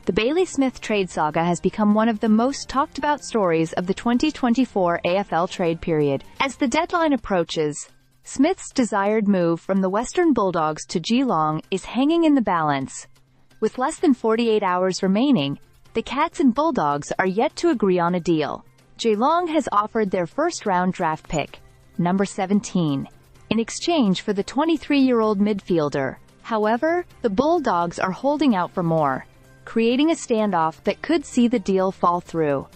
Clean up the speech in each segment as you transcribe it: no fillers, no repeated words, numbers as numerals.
The Bailey-Smith trade saga has become one of the most talked about stories of the 2024 AFL trade period. As the deadline approaches, Smith's desired move from the Western Bulldogs to Geelong is hanging in the balance. With less than 48 hours remaining, the Cats and Bulldogs are yet to agree on a deal. Geelong has offered their first-round draft pick, number 17, in exchange for the 23-year-old midfielder. However, the Bulldogs are holding out for more, creating a standoff that could see the deal fall through.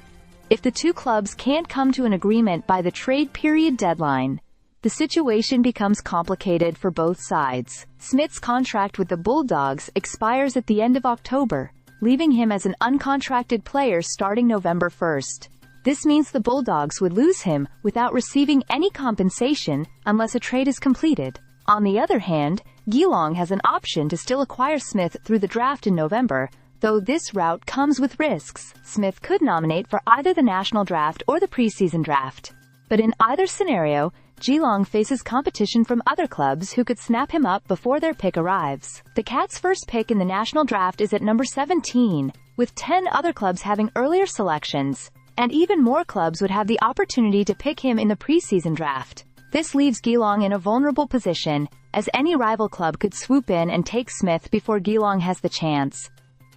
If the two clubs can't come to an agreement by the trade period deadline, the situation becomes complicated for both sides. Smith's contract with the Bulldogs expires at the end of October, leaving him as an uncontracted player starting November 1st. This means the Bulldogs would lose him without receiving any compensation unless a trade is completed. On the other hand, Geelong has an option to still acquire Smith through the draft in November, though this route comes with risks. Smith could nominate for either the national draft or the preseason draft. But in either scenario, Geelong faces competition from other clubs who could snap him up before their pick arrives. The Cats' first pick in the national draft is at number 17, with 10 other clubs having earlier selections, and even more clubs would have the opportunity to pick him in the preseason draft. This leaves Geelong in a vulnerable position, as any rival club could swoop in and take Smith before Geelong has the chance.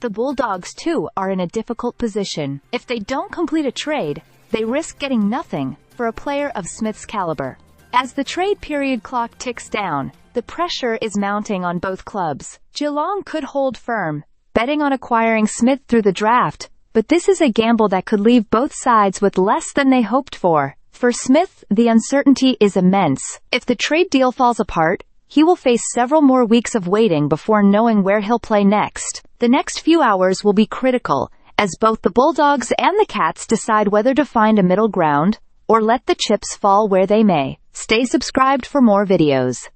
The Bulldogs, too, are in a difficult position. If they don't complete a trade, they risk getting nothing for a player of Smith's caliber. As the trade period clock ticks down, the pressure is mounting on both clubs. Geelong could hold firm, betting on acquiring Smith through the draft, but this is a gamble that could leave both sides with less than they hoped for. For Smith, the uncertainty is immense. If the trade deal falls apart, he will face several more weeks of waiting before knowing where he'll play next. The next few hours will be critical, as both the Bulldogs and the Cats decide whether to find a middle ground, or let the chips fall where they may. Stay subscribed for more videos.